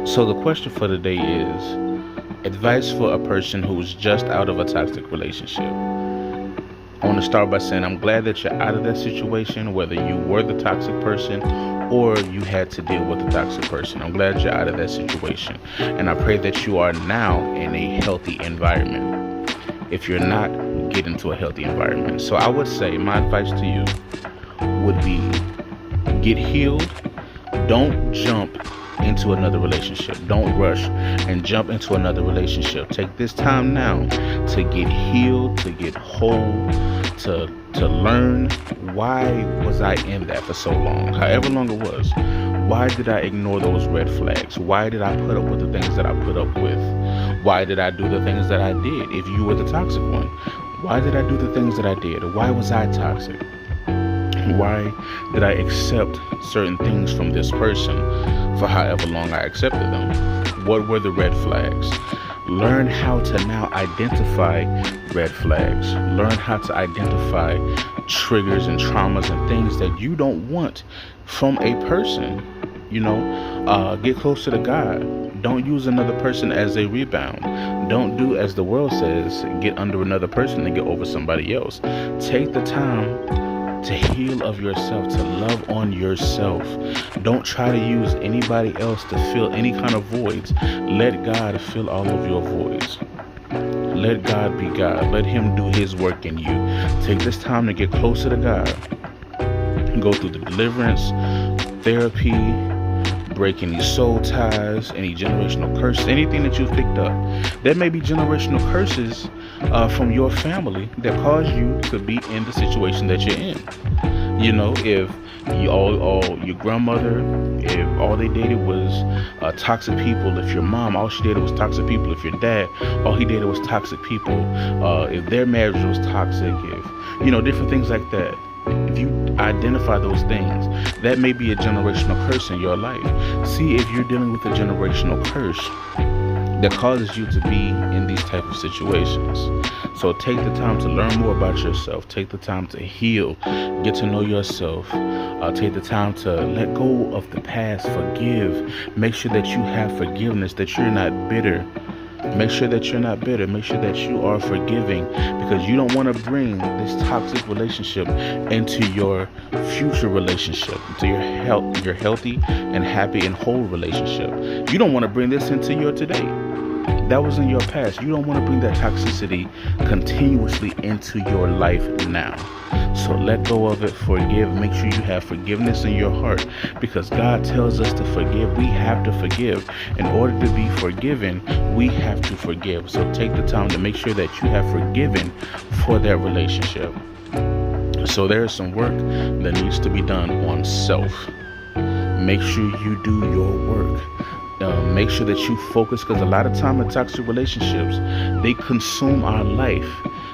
So the question for today is advice for a person who's just out of a toxic relationship. I want to start by saying I'm glad that you're out of that situation, whether you were the toxic person or you had to deal with the toxic person. I'm glad you're out of that situation. And I pray that you are now in a healthy environment. If you're not, get into a healthy environment. So I would say my advice to you would be get healed. Don't jump into another relationship. Don't rush and jump into another relationship. Take this time now to get healed, to get whole, to learn why was I in that for so long, however long it was. Why did I ignore those red flags? Why did I put up with the things that I put up with? Why did I do the things that I did? If you were the toxic one, why did I do the things that I did? Why was I toxic? Why did I accept certain things from this person for however long I accepted them? What were the red flags? Learn how to now identify red flags. Learn how to identify triggers and traumas and things that you don't want from a person. Get closer to God. Don't use another person as a rebound. Don't do as the world says, get under another person and get over somebody else. Take the time to heal of yourself, to love on yourself. Don't try to use anybody else to fill any kind of voids. Let God fill all of your voids. Let God be God. Let Him do His work in you. Take this time to get closer to God. Go through the deliverance, therapy, break any soul ties, any generational curses, anything that you've picked up. There may be generational curses from your family that caused you to be in the situation that you're in. If your grandmother, if all they dated was toxic people, if your mom, all she dated was toxic people, if your dad, all he dated was toxic people, if their marriage was toxic, if, different things like that. If you identify those things, that may be a generational curse in your life. See if you're dealing with a generational curse that causes you to be in these type of situations. So take the time to learn more about yourself. Take the time to heal, get to know yourself. Take the time to let go of the past, forgive. Make sure that you have forgiveness, that you're not bitter. Make sure that you're not bitter. Make sure that you are forgiving, because you don't want to bring this toxic relationship into your future relationship, into your healthy and happy and whole relationship. You don't want to bring this into your today. That was in your past. You don't want to bring that toxicity continuously into your life now. So let go of it, forgive. Make sure you have forgiveness in your heart, because God tells us to forgive. We have to forgive. In order to be forgiven, we have to forgive. So take the time to make sure that you have forgiven for that relationship. So there is some work that needs to be done on self. Make sure you do your work. Make sure that you focus, because a lot of time in toxic relationships, they consume our life.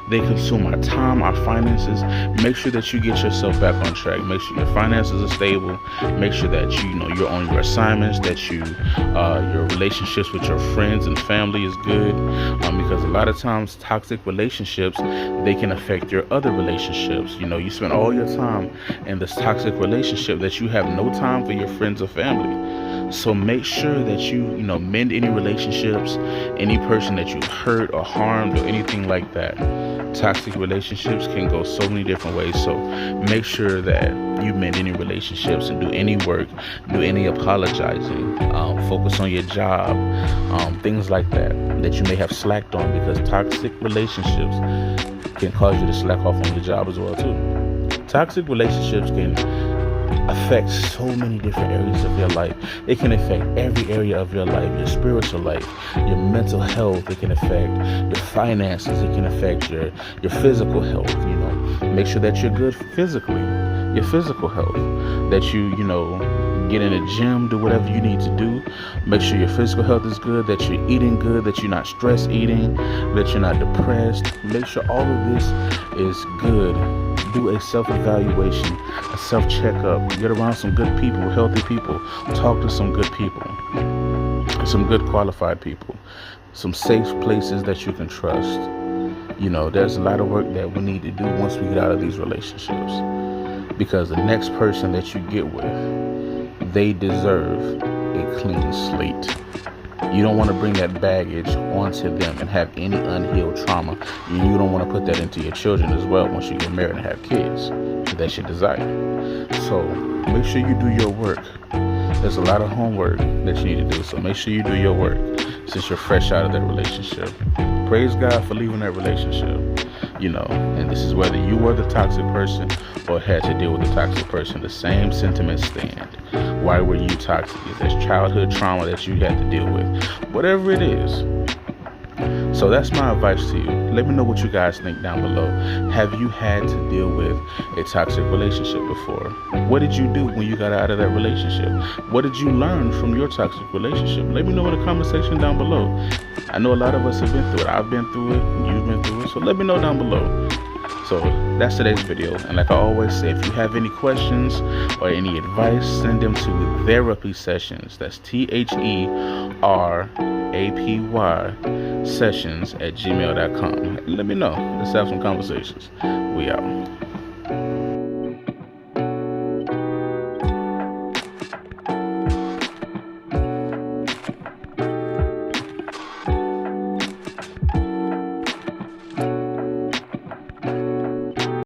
They consume our time, our finances. Make sure that you get yourself back on track. Make sure your finances are stable. Make sure that you're on your assignments, that your relationships with your friends and family is good. Because a lot of times toxic relationships, they can affect your other relationships. You spend all your time in this toxic relationship that you have no time for your friends or family. So make sure that you mend any relationships, any person that you've hurt or harmed or anything like that. Toxic relationships can go so many different ways. So make sure that you mend any relationships and do any work, do any apologizing, focus on your job, things like that you may have slacked on, because toxic relationships can cause you to slack off on your job as well too. Toxic relationships can affect so many different areas of your life. It can affect every area of your life, your spiritual life, your mental health. It can affect your finances. It can affect your physical health. Make sure that you're good physically, your physical health, that you get in a gym, do whatever you need to do. Make sure your physical health is good, that you're eating good, that you're not stress eating, that you're not depressed. Make sure all of this is good. Do a self-evaluation, a self-checkup. Get around some good people, healthy people. Talk to some good people, some good qualified people, some safe places that you can trust. There's a lot of work that we need to do once we get out of these relationships, because the next person that you get with, they deserve a clean slate. You don't want to bring that baggage onto them and have any unhealed trauma. You don't want to put that into your children as well once you get married and have kids, if that's your desire. So make sure you do your work. There's a lot of homework that you need to do, so make sure you do your work since you're fresh out of that relationship. Praise God for leaving that relationship, and this is whether you were the toxic person or had to deal with the toxic person. The same sentiments stand. Why were you toxic? Is there childhood trauma that you had to deal with? Whatever it is. So that's my advice to you. Let me know what you guys think down below. Have you had to deal with a toxic relationship before? What did you do when you got out of that relationship? What did you learn from your toxic relationship? Let me know in the comment section down below. I know a lot of us have been through it. I've been through it, and you've been through it. So let me know down below. So that's today's video. And like I always say, if you have any questions or any advice, send them to thereapysessions. That's THERAPY sessions@gmail.com. Let me know. Let's have some conversations. We out.